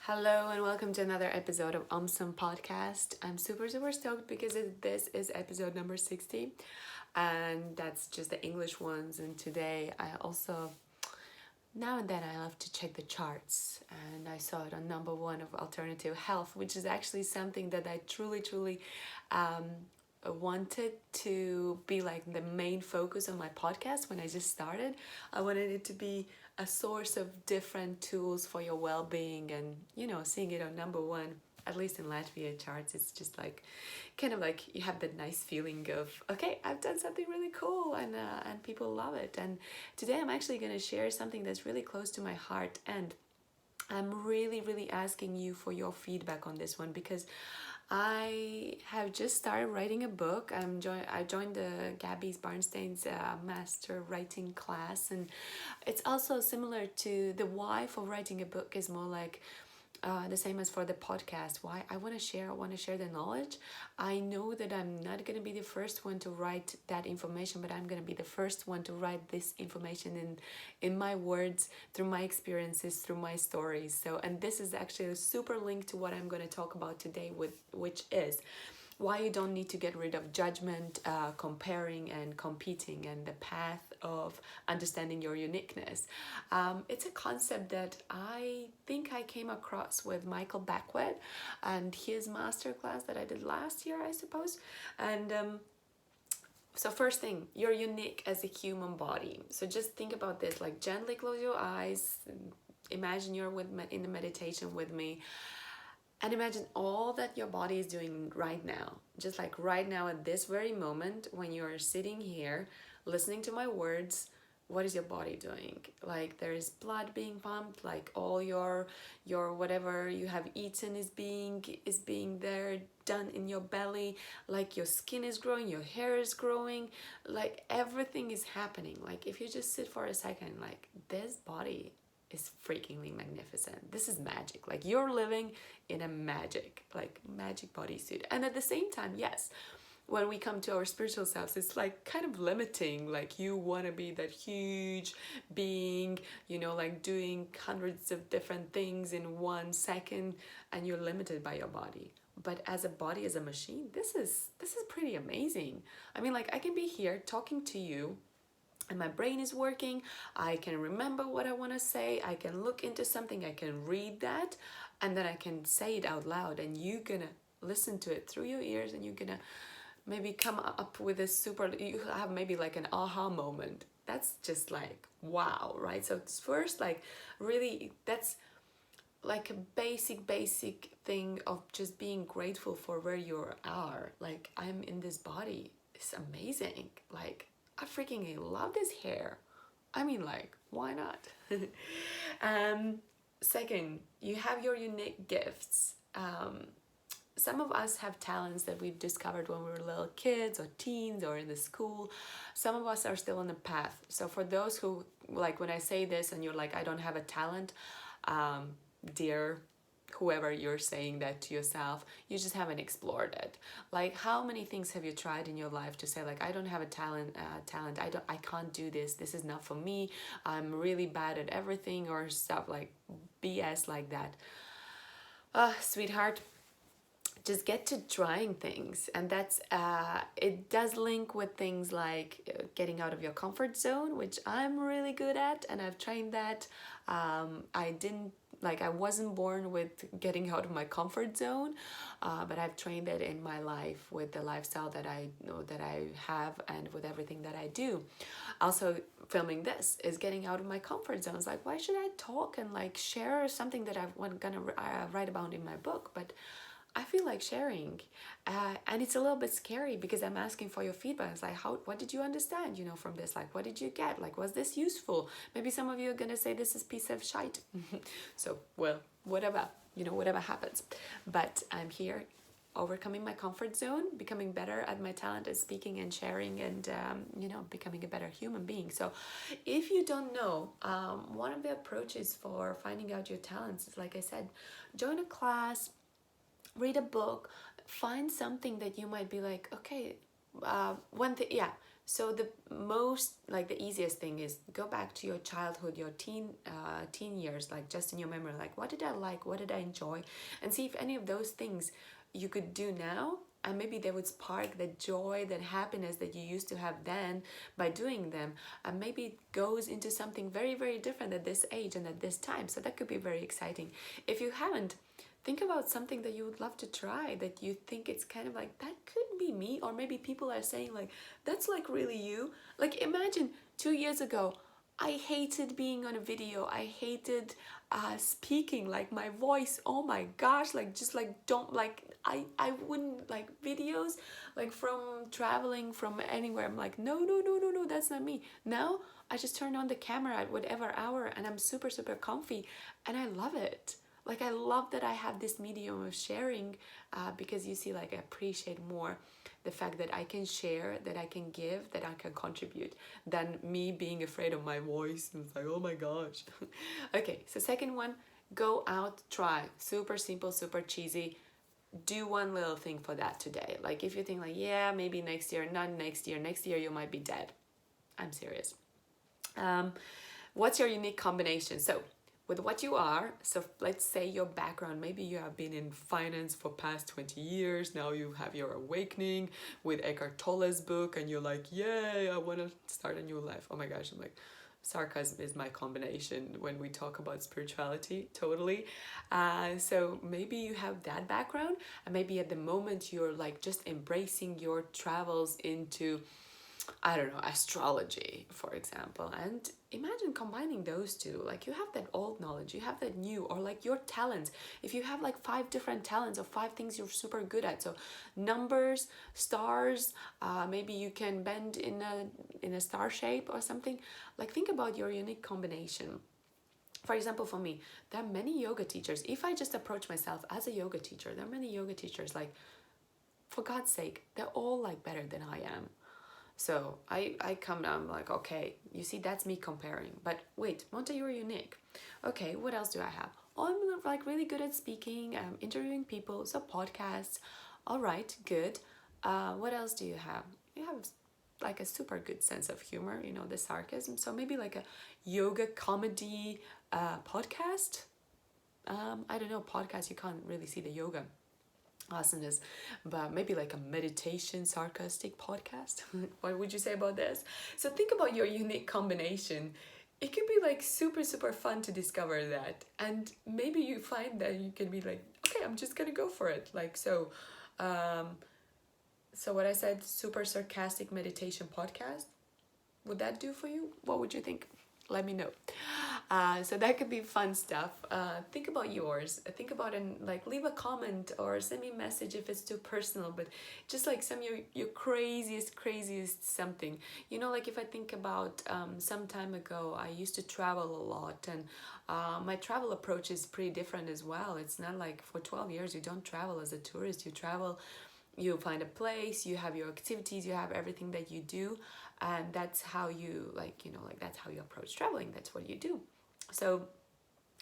Hello and welcome to another episode of ommmsome podcast. I'm super stoked because this is episode number 60 and that's just the English ones, and today I also now and then I love to check the charts, and I saw it on number one of alternative health, which is actually something that I truly um, wanted to be like the main focus on my podcast when I just started. I wanted it to be a source of different tools for your well-being, and seeing it on number one, at least in Latvia charts, it's just like kind of like you have that nice feeling of, okay, I've done something really cool, and people love it. And today I'm actually going to share something that's really close to my heart, and I'm really asking you for your feedback on this one because I have just started writing a book. I joined the Gabby's Barnstein's master writing class, and it's also similar to the why for writing a book is more like the same as for the podcast. Why I want to share the knowledge. I know that I'm not going to be the first one to write that information, but I'm going to be the first one to write this information in my words, through my experiences, through my stories. So, and this is actually a super link to what I'm going to talk about today, with which is why you don't need to get rid of judgment, comparing and competing, and the path of understanding your uniqueness. It's a concept that I think I came across with Michael Beckwith and his masterclass that I did last year, I suppose. And so first thing, you're unique as a human body. So just think about this, like gently close your eyes, imagine you're in the meditation with me, and imagine all that your body is doing right now. Just like right now at this very moment when you're sitting here listening to my words, what is your body doing? Like there is blood being pumped, like all your whatever you have eaten is being there done in your belly, like your skin is growing, your hair is growing, like everything is happening. Like if you just sit for a second, like this body is freakingly magnificent. This is magic. Like you're living in a magic bodysuit. And at the same time, yes, when we come to our spiritual selves, it's like kind of limiting. Like you want to be that huge being, like doing hundreds of different things in 1 second, and you're limited by your body. But as a body, as a machine, this is pretty amazing. I mean, like I can be here talking to you and my brain is working. I can remember what I want to say. I can look into something, I can read that, and then I can say it out loud, and you're gonna listen to it through your ears, and you're gonna maybe come up with a you have maybe like an aha moment. That's just like wow, right? So it's first, like really, that's like a basic thing of just being grateful for where you are. Like I'm in this body, it's amazing. Like I freaking love this hair. I mean, like, why not? um, Second, you have your unique gifts. Some of us have talents that we've discovered when we were little kids or teens or in the school. Some of us are still on the path. So for those who, like when I say this and you're like, I don't have a talent, dear whoever you're saying that to yourself, you just haven't explored it. Like how many things have you tried in your life to say like, I don't have a talent, I can't do this, this is not for me, I'm really bad at everything, or stuff like BS like that. Sweetheart, just get to trying things, and that's it does link with things like getting out of your comfort zone, which I'm really good at, and I've trained that. I wasn't born with getting out of my comfort zone, but I've trained it in my life with the lifestyle that I know that I have, and with everything that I do. Also, filming this is getting out of my comfort zone. It's like, why should I talk and like share something that I'm gonna write about in my book? But I feel like sharing, and it's a little bit scary because I'm asking for your feedback. It's like, what did you understand, from this? Like, what did you get? Like, was this useful? Maybe some of you are gonna say this is piece of shite. So, well, whatever, whatever happens. But I'm here, overcoming my comfort zone, becoming better at my talent at speaking and sharing, and becoming a better human being. So, if you don't know, one of the approaches for finding out your talents is, like I said, join a class, read a book, find something that you might be like, okay, one thing, yeah. So the most, like the easiest thing is go back to your childhood, your teen years, like just in your memory, like what did I like, what did I enjoy, and see if any of those things you could do now, and maybe they would spark that joy, that happiness that you used to have then by doing them, and maybe it goes into something very, very different at this age and at this time. So that could be very exciting. If you haven't, think about something that you would love to try, that you think it's kind of like, that could be me, or maybe people are saying like, that's like really you. Like imagine 2 years ago, I hated being on a video. I hated speaking, like my voice. Oh my gosh, like just like don't like I wouldn't like videos like from traveling from anywhere. I'm like no no no no no, that's not me. Now I just turn on the camera at whatever hour and I'm super super comfy and I love it. Like I love that I have this medium of sharing because you see, like I appreciate more the fact that I can share, that I can give, that I can contribute, than me being afraid of my voice. And it's like, oh my gosh. Okay, so second one, go out, try. Super simple, super cheesy. Do one little thing for that today. Like if you think like, yeah, maybe next year, not next year, next year you might be dead. I'm serious. What's your unique combination? So with what you are, so let's say your background, maybe you have been in finance for past 20 years, now you have your awakening with Eckhart Tolle's book and you're like, yay, I want to start a new life. Oh my gosh, I'm like, sarcasm is my combination when we talk about spirituality, totally. So maybe you have that background, and maybe at the moment you're like just embracing your travels into, I don't know, astrology, for example. And imagine combining those two. Like you have that old knowledge, you have that new, or like your talents. If you have like 5 different talents or 5 things you're super good at, so numbers, stars, maybe you can bend in a star shape or something. Like think about your unique combination. For example, for me, there are many yoga teachers. If I just approach myself as a yoga teacher, there are many yoga teachers, like, for God's sake, they're all like better than I am. So I come down, I'm like, okay, you see, that's me comparing. But wait, Monta, you're unique. Okay, what else do I have? Oh, I'm like really good at speaking, interviewing people, so podcasts. All right, good. What else do you have? You have like a super good sense of humor, you know, the sarcasm. So maybe like a yoga comedy podcast. I don't know, podcast, you can't really see the yoga asanas, but maybe like a meditation sarcastic podcast. What would you say about this? So think about your unique combination. It could be like super super fun to discover that, and maybe you find that you can be like, okay, I'm just gonna go for it. Like so what I said, super sarcastic meditation podcast, would that do for you? What would you think? Let me know. So that could be fun stuff. Think about yours. Think about and like leave a comment or send me a message if it's too personal. But just like some of your craziest something. You know, like if I think about some time ago, I used to travel a lot, and my travel approach is pretty different as well. It's not like for 12 years you don't travel as a tourist. You travel. You find a place, you have your activities, you have everything that you do, and that's how you like, you know, like that's how you approach traveling. That's what you do. So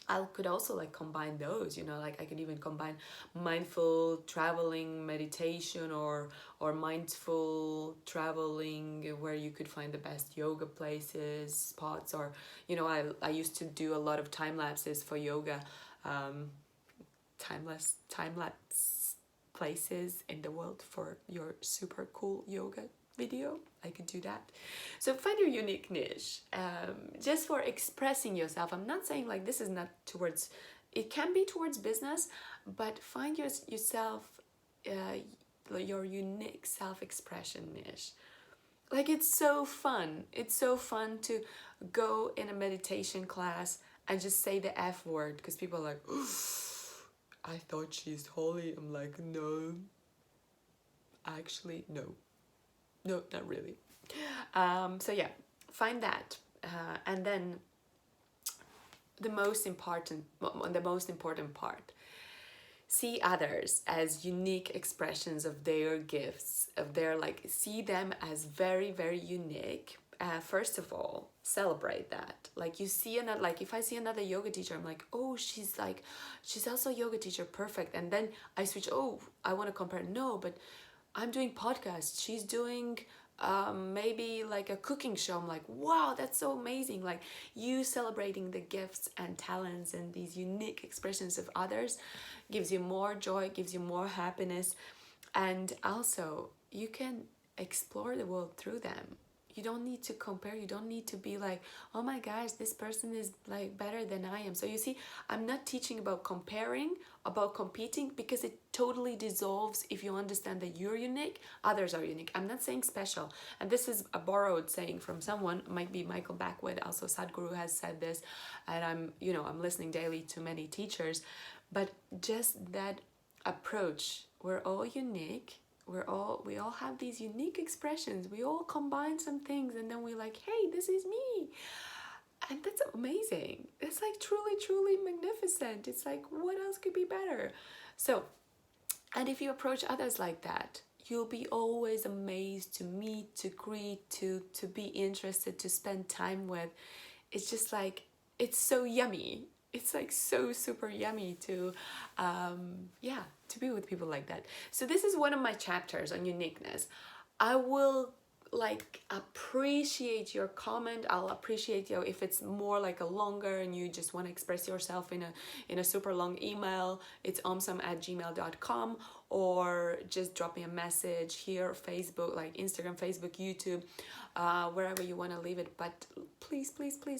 I could also like combine those, you know, like I could even combine mindful traveling meditation or mindful traveling where you could find the best yoga places, spots, or, you know, I used to do a lot of time lapses for yoga, time lapse places in the world for your super cool yoga video. I could do that. So find your unique niche, just for expressing yourself. I'm not saying like this is not towards, it can be towards business, but find yourself, your unique self-expression niche. Like it's so fun. It's so fun to go in a meditation class and just say the F word, because people are like, I thought she's holy. I'm like, no, actually, no, not really. So yeah, find that, and then the most important part: see others as unique expressions of their gifts, of their like, see them as very very unique. First of all, celebrate that. Like you see another, like if I see another yoga teacher, I'm like, oh, she's also a yoga teacher, perfect. And then I switch, oh, I want to compare. No, but I'm doing podcasts, she's doing maybe like a cooking show. I'm like, wow, that's so amazing. Like you celebrating the gifts and talents and these unique expressions of others gives you more joy, gives you more happiness. And also you can explore the world through them. You don't need to compare. You don't need to be like, oh my gosh, this person is like better than I am. So you see, I'm not teaching about comparing, about competing, because it totally dissolves if you understand that you're unique, others are unique. I'm not saying special. And this is a borrowed saying from someone, might be Michael Backwood, also Sadhguru has said this, and I'm listening daily to many teachers, but just that approach, we're all unique, we all have these unique expressions, we all combine some things, and then we're like, hey, this is me. And that's amazing. It's like truly magnificent. It's like, what else could be better? So, and if you approach others like that, you'll be always amazed to meet, to greet, to be interested, to spend time with. It's just like, it's so yummy. It's like so super yummy to to be with people like that. So this is one of my chapters on uniqueness. I will like appreciate your comment. I'll appreciate you if it's more like a longer and you just want to express yourself in a super long email. It's ommmsome@gmail.com, or just drop me a message here, Facebook, like Instagram, Facebook, YouTube, wherever you want to leave it. But please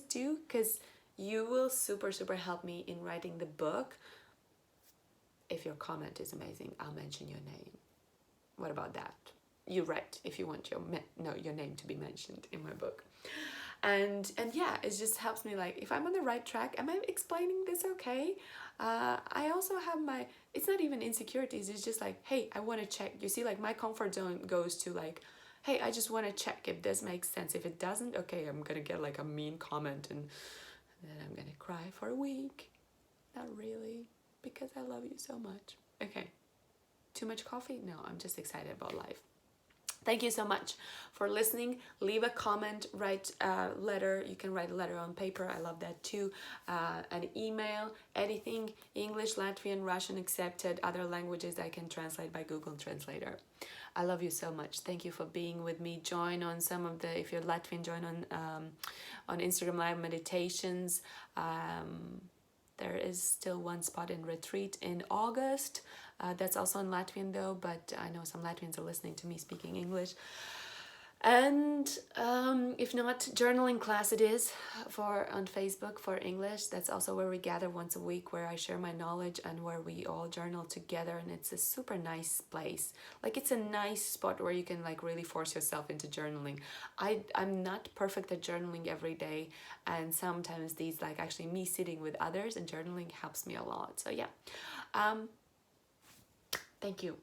do, because you will super help me in writing the book. If your comment is amazing, I'll mention your name. What about that? You write if you want your name to be mentioned in my book. And yeah, it just helps me, like, if I'm on the right track, am I explaining this okay? I also have my, it's not even insecurities, it's just like, hey, I want to check. You see, like my comfort zone goes to like, hey, I just want to check if this makes sense. If it doesn't, okay, I'm gonna get like a mean comment and then I'm gonna cry for a week. Not really, because I love you so much. Okay, too much coffee? No, I'm just excited about life. Thank you so much for listening. Leave a comment, write a letter. You can write a letter on paper. I love that too. An email, anything, English, Latvian, Russian accepted. Other languages I can translate by Google Translator. I love you so much. Thank you for being with me. Join on some of the, if you're Latvian, join on Instagram Live meditations. There is still one spot in retreat in August. That's also in Latvian though, but I know some Latvians are listening to me speaking English. And if not, journaling class it is on Facebook for English. That's also where we gather once a week, where I share my knowledge and where we all journal together. And it's a super nice place. Like, it's a nice spot where you can like really force yourself into journaling. I'm not perfect at journaling every day, and sometimes these, like actually me sitting with others and journaling helps me a lot. So yeah, thank you.